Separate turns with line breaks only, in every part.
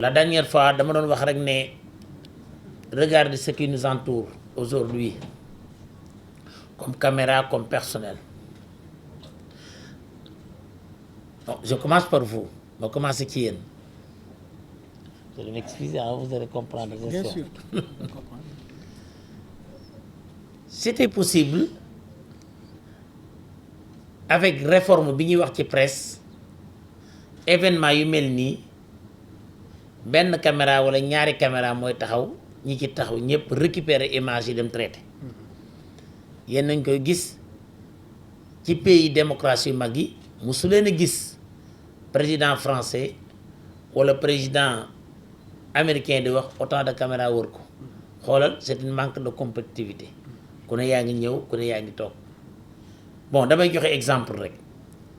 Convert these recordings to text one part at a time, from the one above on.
La dernière fois dama doon wax rek ne regardez ce qui nous entoure aujourd'hui comme caméra, comme personnel. Bon, je commence par vous. Je vais commencer ci yéen. Vous allez m'excuser, hein, vous allez comprendre.
Bien sûr.
C'était possible avec réforme bi ñuy wax ci presse événement yu mel nii benn caméra wala ñaari caméra mooy taxaw ñi ci taxaw ñëpp récupérer image yi dem traité yéen nañ koy gis ci pays démocratie yu mag yi musu leen a gis président français wala président américain di wax autant de caméra wër ko xoolal c'est une manque de compétitivité ku ne yaa ngi ñëw ku ne yaa ngi toog bon damay joxe exemple rek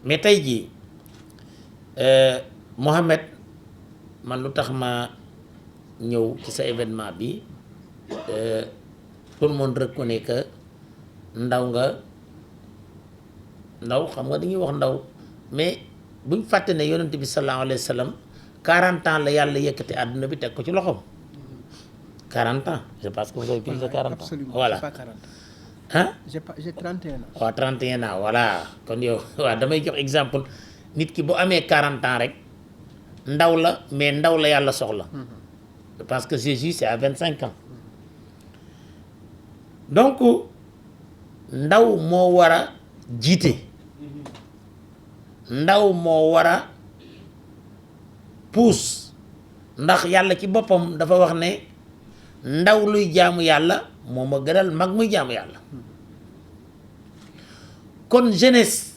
mais tey jii Mohamed man lu tax ma ñëw ci sa événement bi tout le monde reconnaît que ndaw xam nga dañuy wax ndaw mais buñ fàtte ne yonent bi sallallahu alayhi wa sallam 40 ans la yàlla yëkkati àdduna bi teg ko ci loxoom 40 ans je pense que vous avez plus de 40 ans.
Absolument,
voilà
pas 40.
hein
J'ai 31 ans.
waaw 31 ans voilà kon yow waaw damay jox exemple nit ki bu amee 40 ans rek ndaw la mais ndaw la yàlla soxla parce que Jésus c'est à 25 ans donc ndaw moo war a jiite ndaw moo war a puus ndax yàlla ci boppam dafa wax ne ndaw luy jaamu yàlla moo ma gënal mag muy jaamu yàlla kon jeunesse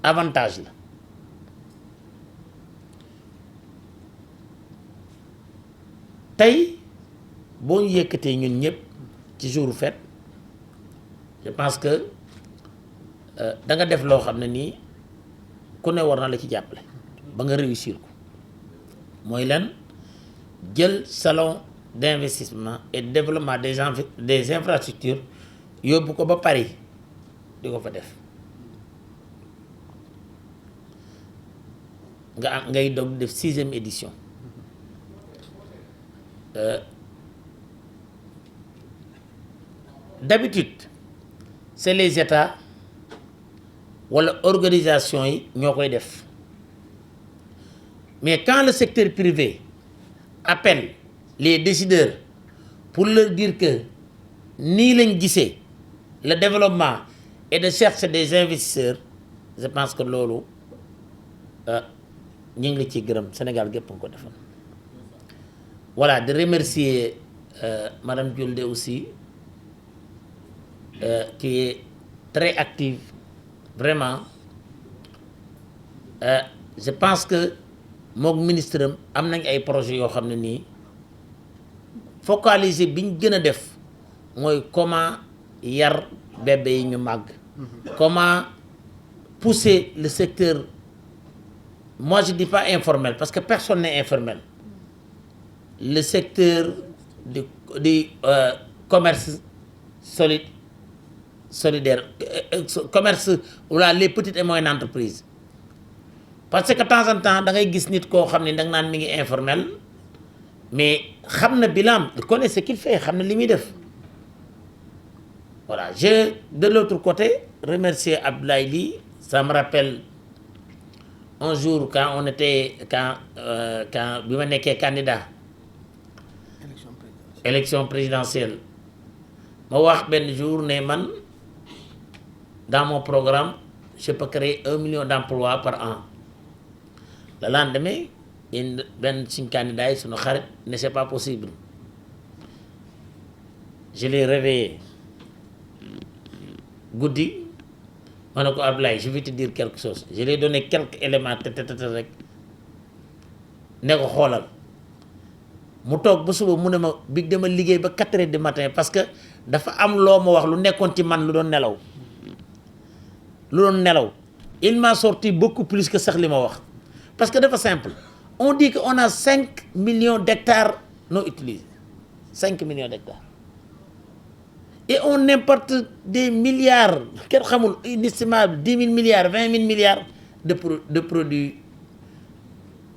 avantage la tey boo ñu yëkkatee ñun ñëpp ci jour fête je pense que da nga def loo xam ne nii ku ne war na la ci jàppale ba nga réussir ko mooy lan jël salon d'investissement et de développement des infrastructures yóbbu ko ba Paris di ko fa def ngay doog def 6e édition d'habitude c'est les États wala organisation yi ñoo koy def mais quand le secteur privé appelle les décideurs pour leur dire que nii lañ gisee le développement et de chercher des investisseurs je pense que loolu ñu ngi la ciy gërëm Sénégal gépp nga ko defoon voilà de remercier Madame Diolde aussi qui est très active vraiment je pense que moom ministre am nañ ay projets yoo xam ne nii focaliser bi ñu gën a def mooy comment yar bébé yi ñu màgg comment pousser le secteur moi je dis pas informel parce que personne n'est informel le secteur du commerce solidaire commerce wala les petites et moyennes entreprises parce que de temps en temps da ngay gis nit koo xam ne da nga naan mi ngi informel mais xam na bilan il connaît ce qu'il fait xam na li muy def voilà je de l'autre côté remercier Abdoulaye Ly ça me rappelle un jour quand bi ma nekkee candidat élection présidentielle ma wax benn jour ne man dans mon programme je peux créer 1 million d'emplois par an le lendemain benn suñ candidat yi suñu xarit ne c'est pas possible je l'ai réveillé guddi ma ne ko Ablaye je vais te dire quelque chose je lui ai donné quelques éléments te rek ne ko xoolal mu toog ba suba mu ne ma bi dama liggéey ba 4 heures du matin parce que dafa am loo ma wax lu nekkoon ci man lu doon nelaw il m'a sorti beaucoup plus que sax li ma wax parce que dafa simple on dit que on a 5 millions d'hectares non utilisés 5 millions d'hectares et on importe des milliards kenn xamul inestimable 10 000 milliards 20 000 milliards de produits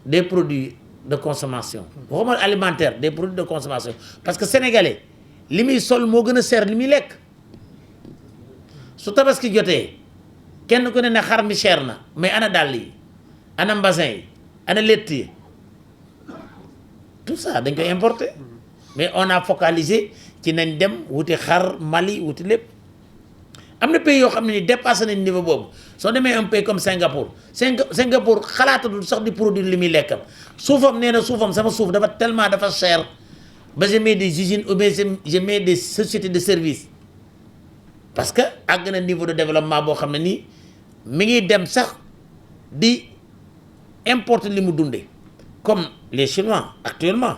des produits de consommation waxuma alimentaire des produits de consommation parce que sénégalais li muy sol moo gën a seer li muy lekk su tabaski jotee kenn ku ne ne xar mi cher na mais ana dàll yi ana mbasin yi ana lett yi tout ça dañ koy importer mais on a focalisé ci nañ dem wuti xar Mali wuti lépp am na pays yoo xam ne ni dépassé nañ niveau boobu soo demee un pays comme Singapour Singapour xalaatatul sax di produire li muy lekkam suufam nee na suufam sama suuf dafa cher ba je mets des usines ou bien je mets des sociétés de services parce que àgg na niveau de développement boo xam ne nii mi ngi dem sax di importer li mu dundee comme les Chinois actuellement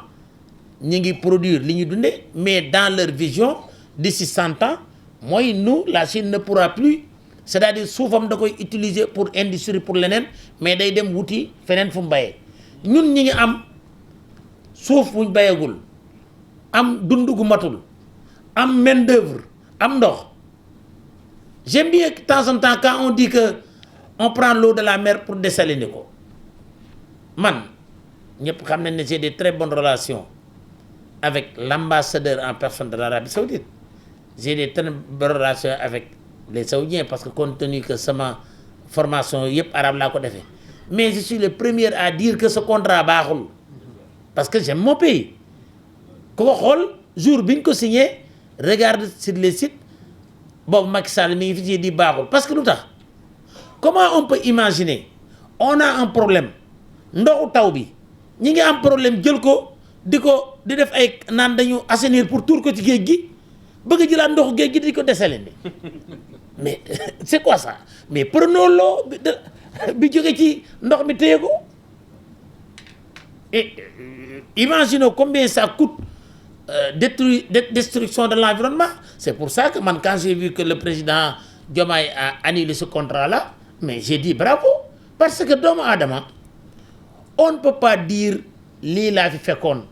ñi ngi produire li ñu dundee mais dans leur vision d'ici 100 ans mooy nous la Chine ne pourra plus c'est-à-dire suufam da koy utiliser pour industrie pour leneen mais day dem wuti feneen fu mu bayee ñun ñi ngi am suuf buñ bayagul am dund gu matul am main d'œuvre am ndox j'aime bien de temps en temps quand on dit que on prend l'eau de la mer pour dessaliner ko man ñëpp xam nañ ne j'ai des très bonnes relations avec l'ambassadeur en personne de l'Arabie Saoudite j'ai des très bonnes relations avec les Saoudiens parce que compte tenu que sama formation yëpp arabe laa ko defee mais je suis le premier à dire que ce contrat baaxul parce que j'aime mon pays ku ko xool jour bi ñu ko signé regarde sur les sites boobu Macky Sall mi ngi fi di baaxul parce que lu tax comment on peut imaginer on a un problème ndoxu taw bi ñi ngi am problème jël ko di def ay naan dañu assainir pour tuur ko ci géej gi bëgg a jëlaat ndoxu géej gi di ko desalindi mais c'est quoi ça mais prenons l'eau bi jóge ci ndox mi téye ko et imaginons combien ça coûte destruction de l'environnement c'est pour ça que man quand j'ai vu que le président Diomaye a annulé ce contrat là mais j'ai dit bravo parce que doomu aadama on ne peut pas dire lii laa fi fekkoon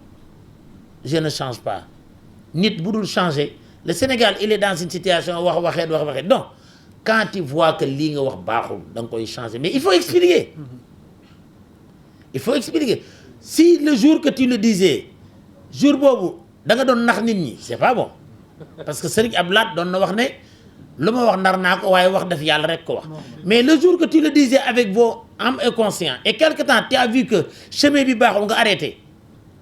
je ne change pas nit bu dul changer le Sénégal il est dans une situation wax waxeet non quand tu vois que lii nga wax baaxul da nga koy changer mais il faut expliquer si le jour que tu le disais jour boobu da nga doon nax nit ñi c'est pas bon parce que Serigne Abdoulaye doon na wax ne lu ma wax nar naa ko waaye wax def yàlla rek ko wax mais le jour que tu le disais avec vos âmes et conscience et quelque temps tu as vu que chemin bi baaxul nga arrêté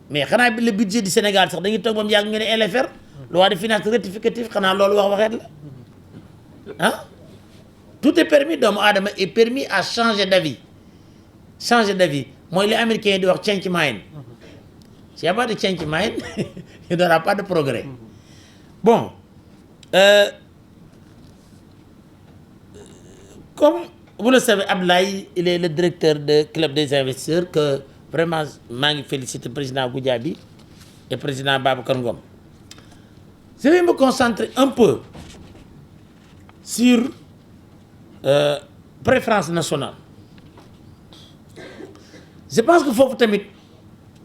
mais xanaa le budget du Sénégal sax dañuy toog ba mu yàgg nga ne LFR loi de finances rectificative xanaa loolu wax waxeet la ah tout est permis doomu aadama est permis à changer d'avis mooy li américain yi di wax change mind s'il n'y a pas de change mind il n'y aura pas de progrès bon comme vous le savez Abdoulaye il est le directeur de club des investisseurs que vraiment maa ngi féliciter président Goudiaby et président Babacar Ngom je vais me concentrer un peu sur préférence nationale je pense que foofu tamit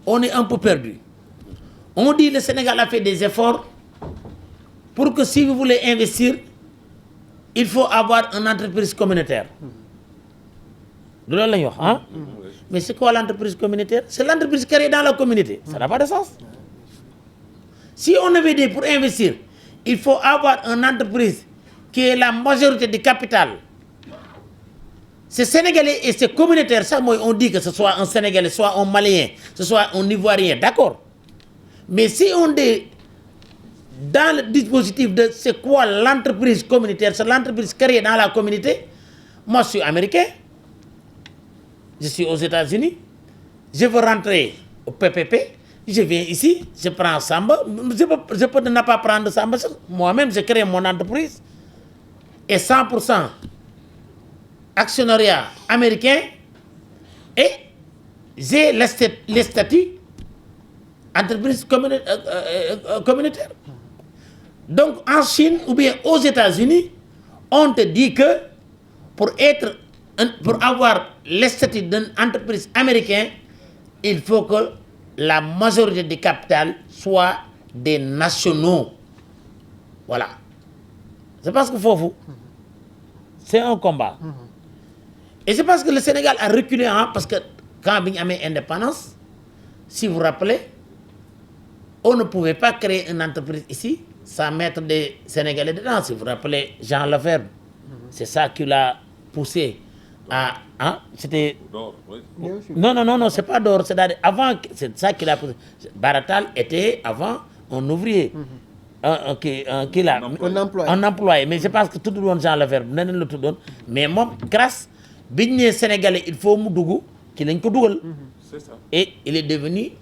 on est un peu perdu on dit le Sénégal a fait des efforts pour que si vous voulez investir il faut avoir une entreprise communautaire du loolu la ñuy wax ah mais c'est quoi l'entreprise communautaire c'est l'entreprise créée dans la communauté ça n'a pas de sens si on avait dit pour investir il faut avoir une entreprise qui est la majorité du capital c'est sénégalais et c'est communautaire sax mooy on dit que ce soit un sénégalais soit un malien ce soit un ivoirien d'accord mais si on est dans le dispositif de c'est quoi l'entreprise communautaire c'est l'entreprise créée dans la communauté moi je suis américain je suis aux États-Unis je veux rentrer au PPP je viens ici je prends Samba je peux ne pas prendre Samba moi-même je crée mon entreprise et 100% actionnariat américain et j'ai les statuts entreprise communautaire donc en Chine ou bien aux États-Unis on te dit que pour avoir les statuts d'une entreprise américaine il faut que la majorité du capital soit des nationaux voilà je pense que foofu c'est un combat et je pense que le Sénégal a reculé parce que quand bi ñu amee indépendance si vous vous rappelez, on ne pouvait pas créer une entreprise ici sans mettre des Sénégalais dedans. Si vous vous rappelez Jean Lefebvre, c'est ça qui l'a poussé à... Hein, c'était... Non, c'est pas d'or. C'est avant, c'est ça qui l'a poussé. Baratal était avant un ouvrier. Un employé. Mais je pense que tout le monde Jean Lefebvre, mais moi, grâce, biñ Sénégalais, il faut Moudougou, qui l'a Google. C'est ça. Et il est devenu,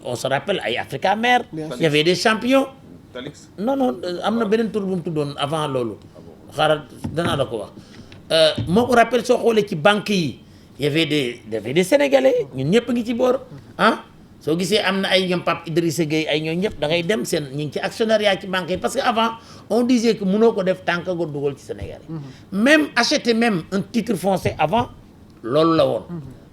on se rappelle, à Africa Mer, il y avait des champions. Talix. Non, amna benen tour bu mu tudon avant lolu. Xaral dana la ko wax. Moko rappelle so xolé ci banque yi, il y avait des Sénégalais, ñun ñepp ngi ci bor, hein? So gisé amna ay ñom Pape Idrissa Gueye ay ñoo ñepp da ngay dem sen ñi ci actionnariat ci banque yi parce que avant on disait que mëno ko def tank go duggal ci Sénégal. Même acheter même un titre foncier avant lolu la won.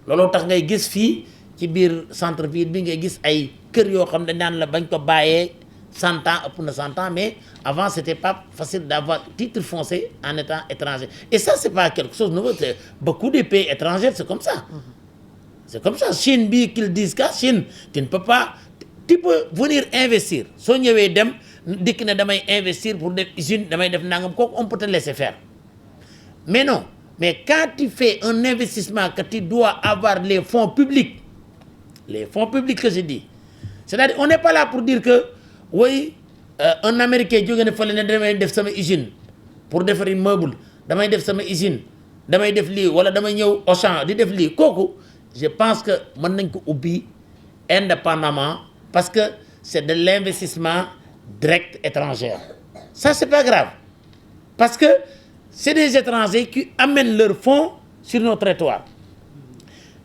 Lolu tax ngay gis fi ci biir centre ville bi ngay gis ay kër yo xam dañ nan la bañ ko bayé 100 ans, pour 100 ans, mais avant, ce n'était pas facile d'avoir titre foncier en étant étranger. Et ça, ce n'est pas quelque chose de nouveau. Beaucoup de pays étrangers, c'est comme ça. C'est comme ça. Chine, qu'ils disent qu'à Chine, tu ne peux pas... Tu peux venir investir. Si tu veux investir pour des usines, on peut te laisser faire. Mais non. Mais quand tu fais un investissement, que tu dois avoir les fonds publics que je dis, c'est-à-dire, on n'est pas là pour dire que oui, un Américain qui a fait une usine pour faire un meuble, damay def sama usine, damay def li wala damay ñew Auchan di def li koku, je pense que mën nañ ko ubbi indépendamment parce que c'est de l'investissement direct étranger. Ça c'est pas grave. Parce que c'est des étrangers qui amènent leurs fonds sur nos territoires.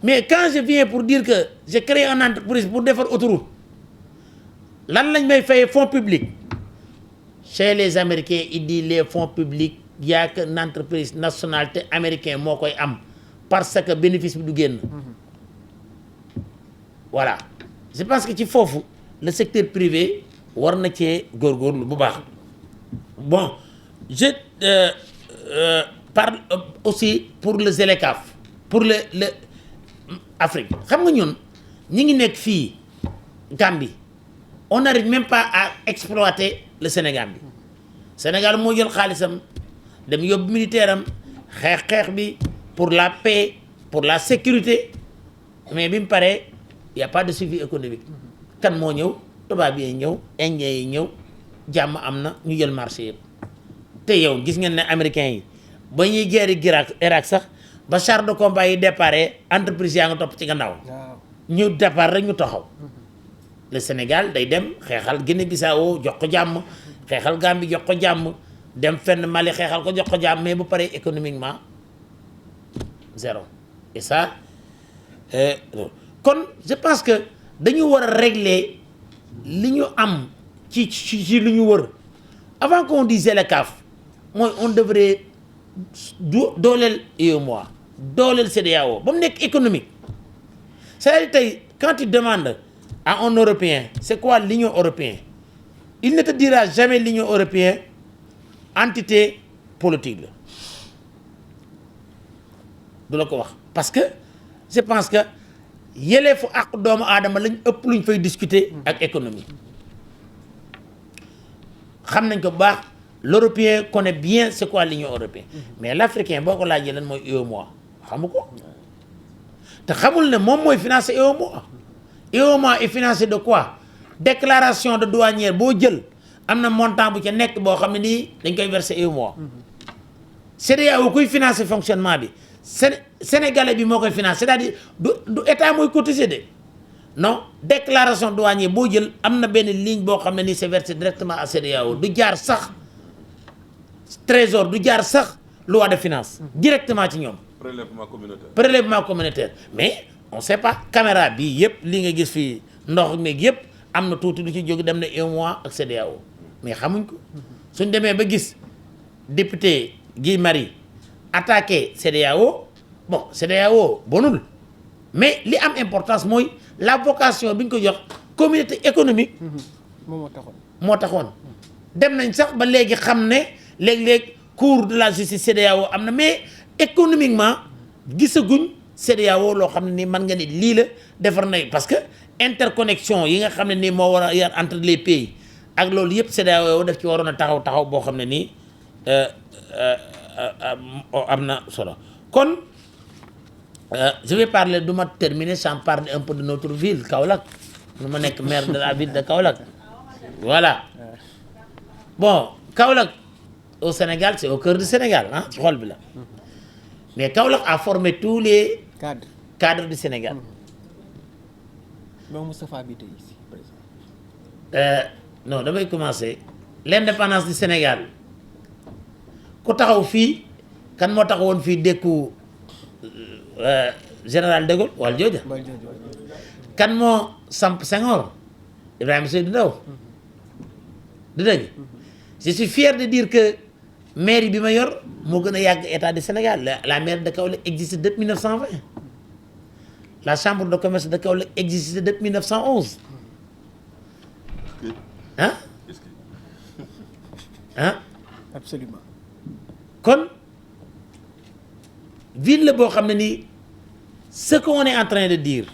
Mais quand je viens pour dire que j'ai créé une entreprise pour faire autoroute, lan lañ may fay fonds publics chez les Américains ils disent les fonds publics il y a qu'une entreprise nationalité américaine moo koy am parce que bénéfice bi du génn. Voilà, je pense que ci foofu le secteur privé war na cee góorgóorlu bu baax. Bon, je parle aussi pour le ZLECAf pour le Afrique xam nga ñun ñi ngi nekk fii Gambie. On n'arrive même pas à exploiter le Sénégal. Le Sénégal moo jël xaalisam dem yóbbu militaire am xeex bi pour la paix, pour la sécurité. Mais bi mu paree y a pas de suivi économique. Kan moo ñëw tubaab yi ñëw indien yi ñëw jàmm am na ñu jël marché yëpp. Te yow gis ngeen ne américains yi ba ñuy guerre Irak sax ba char de combat yi déparé entreprise yaa nga topp ci gannaaw. ñu départ rek ñu taxaw. Le Sénégal day dem xeexal Guinée-Bissau jox ko jàmm xeexal Gambie jox ko jàmm dem fenn Mali xeexal ko jox ko jàmm mais bu paree économiquement zéro. Et ça kon je pense que dañu war a régler li ñu am ci li ñu wër avant qu'on dise le CAF mooy on devrait dooleel UEMOA dooleel CEDEAO ba mu nekk économique c'est-à-dire tey quand tu demandes à un Européen, c'est quoi l'Union européenne? Il ne te dira jamais l'Union européenne entité politique. Parce que je pense que yelleefu ak doomu aadama lañ ëpp luñ fay discuter ak économie. Xam nañ ko baax l'Européen connaît bien c'est quoi l'Union européenne. Mais l'Africain boo ko laajee lan mooy UEMOA xamu ko te xamul ne moom mooy financer UEMOA. UEMOA est financé de quoi? Déclaration de douanière boo jël am na montant bu ca nekk boo xam ne nii dañ koy verser UEMOA. CEDEAO kuy financer fonctionnement bi Sénégalais bi moo koy financer c'est-à-dire du état mooy cotiser de non déclaration douanière boo jël am na benn ligne boo xam ne nii c'est versé directement à CEDEAO du jaar sax trésor du jaar sax loi de finance directement ci ñoom. Prélèvement communautaire mais. On sait pas caméra bi yépp li nga gis fi ndox meeg yépp am na tuuti lu ci jóg dem na UEMOA ak CEDEAO mais xamuñ ko suñ demee ba gis député Guy Marius attaqué CEDEAO bon CEDEAO bonul mais li am importance mooy la vocation bi ñu ko jox communauté économique moo taxoon dem nañ sax ba léegi xam ne léeg-léeg cour de la justice CEDEAO am na mais économiquement gisaguñ CEDEAO loo xam ne nii mën nga ni lii la defar na parce que interconnexion yi nga xam ne nii moo war a yar entre les pays ak loolu yëpp CEDEAO daf ci waroon a taxaw boo xam ne nii am na solo kon je vais parler du ma terminer sans parler un peu de notre ville Kaolack nu ma nekk maire de la ville de Kaolack voilà bon Kaolack au Sénégal c'est au cœur du Sénégal ah ci xol bi la mais Kaolack a formé tous les cadres du Sénégal.
Donc Moustapha habité ici, par exemple.
Non damay commencer l'indépendance du Sénégal ku taxaw fii kan moo taxawoon fii dékku général de Gaulle wala jooja kan moo samp Senghor Ibrahima Seydou Ndaw du dëgg je suis fier de dire que mairie bi ma yor moo gën a yàgg état du Sénégal la mairie de Kaolack existe depuis 1920 la chambre de commerce de Kaolack existe depuis 1911 ah ah
Absolument.
kon ville la boo xam ne nii ce qu'on est en train de dire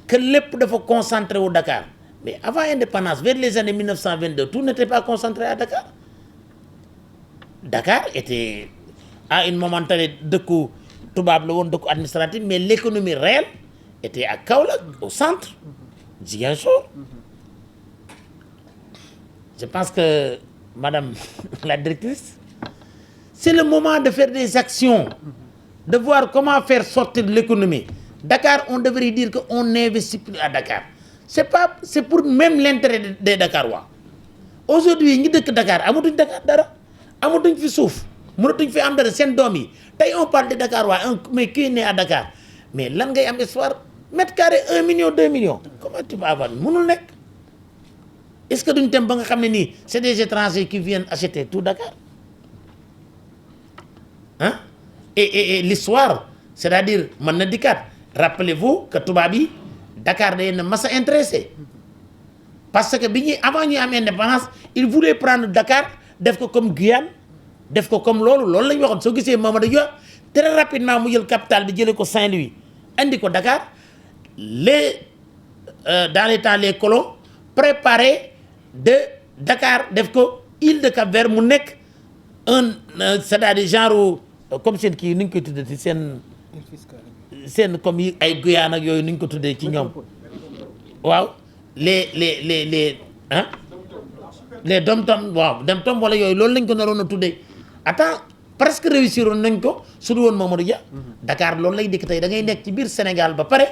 que lépp dafa concentré wu Dakar mais avant indépendance vers les années 1922 tout n'était pas concentré à Dakar Dakar était à une momentanée dëkku tubaab la woon dëkku administratif mais l'économie réelle était à Kaolack au centre Ziguinchor je pense que madame la directrice c'est le moment de faire des actions de voir comment faire sortir l'économie Dakar on devrait dire que on n'investit plus à Dakar c'est pour même l'intérêt des Dakarois aujourd'hui ñi dëkk Dakar amatuñ Dakar dara amatuñ fi suuf mënatuñ fi am dara seen doom yi tey on parle de Dakarois mais qui est né à Dakar mais lan ngay am espoir mètre carré 1 million 2 millions comment tu vas avoir mënul nekk est-ce que duñ dem ba nga xam ne nii c'est des étrangers qui viennent acheter tout Dakar hein et l'histoire c'est-à-dire mën na dikkaat rappelez-vous que tubaab yi Dakar day na mas a intéressé parce que bi ñuy avant ñuy am indépendance ils voulaient prendre Dakar def ko comme Guyane def ko comme loolu la ñu waxoon soo gisee Mamadou Dia très rapidement mu jël capitale bi jëlee ko Saint-Louis andi ko Dakar dans les temps les colons préparé de Dakar def ko île de Cap-Vert mu nekk c'est-à-dire genre comme seen kii nu ñu koy tuddee ci seen comme yi ay Guyane ak yooyu nu ñu ko tuddee ci ñoom waaw les ah les dom-tom waaw dom-tom wala yooyu loolu lañ ko naroon a tuddee attends presque réussir woon nañ ko su dul woon Mamadou Dia Dakar loolu lay dikk tey da ngay nekk ci biir Sénégal ba pare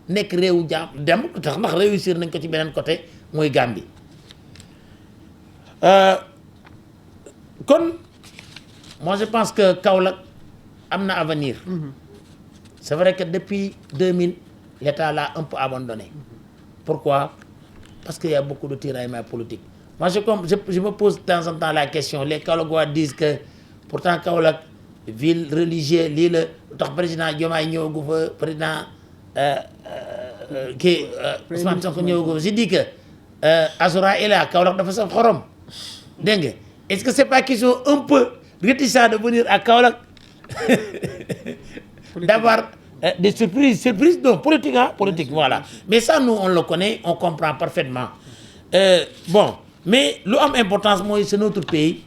nekk réewu jaam dem tax ndax réussir nañ ko ci beneen côté mooy Gambie kon moi je pense que Kaolack am na avenir c'est vrai que depuis 2000 l'État l'a un peu abandonné pourquoi parce qu'il y a beaucoup de tiraillements politiques moi je me pose de temps en temps la question les Kaolackois disent que pourtant Kaolack ville religieuse lii la lu tax président Diomaye ñëwagu fa président kii Ousmane Sonko ñëwagu fa je dis que Azoura est là Kaolack dafa saf xorom dégg nga est-ce que c'est pas qu'ils sont un peu réticents de venir à Kaolack d'avoir des surprises non politique hein politique voilà mais ça nous on le connaît on comprend parfaitement bon mais lu am importance mooy c'est notre pays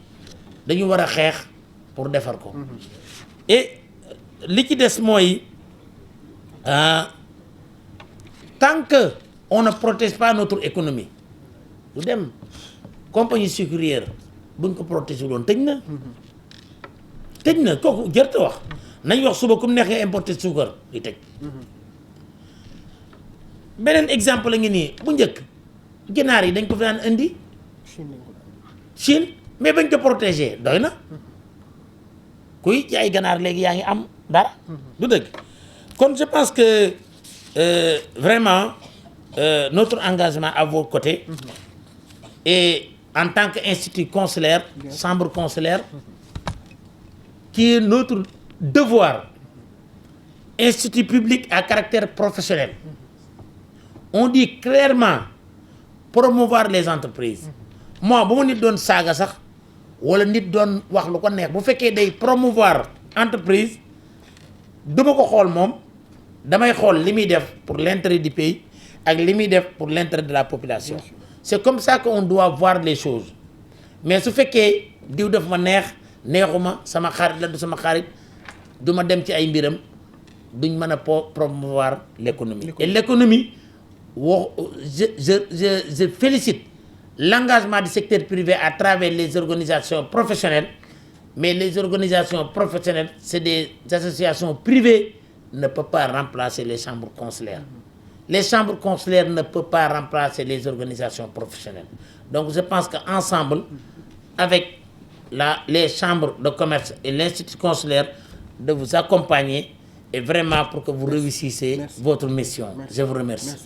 dañu war a xeex pour defar ko et li ci des mooy tant que on ne protège pas notre économie du dem compagnie sucrière buñ ko protéger woon tëj na kooku jërte wax nañ wax suba comme neex nga importer suukar di tëj beneen exemple la ngi nii bu njëkk ginaar yi dañ ko fi daan indi Chine mais bañ ko protéger doy na kuy ci ay ganaar léegi yaa ngi am dara du dëgg kon je pense que vraiment notre engagement à vos côtés et en tant qu'institut consulaire chambre consulaire qui est notre devoir institut public à caractère professionnel on dit clairement promouvoir les entreprises moi bu ma nit doon saaga sax wala nit doon wax lu ko neex bu fekkee day promouvoir entreprise duma ko xool moom damay xool li muy def pour l'intérêt du pays ak li muy def pour l'intérêt de la population. C'est comme ça qu'on doit voir les choses mais su fekkee diw daf ma neexuma sama xarit la du sama xarit du ma dem ci ay mbiram duñ mën a promouvoir l'économie. Et l'économie je félicite l'engagement du secteur privé à travers les organisations professionnelles, mais les organisations professionnelles, c'est des associations privées, ne peuvent pas remplacer les chambres consulaires. Les chambres consulaires ne peuvent pas remplacer les organisations professionnelles. Donc je pense qu'ensemble, avec les chambres de commerce et l'Institut consulaire, de vous accompagner et vraiment pour que vous réussissiez votre mission. Je vous remercie.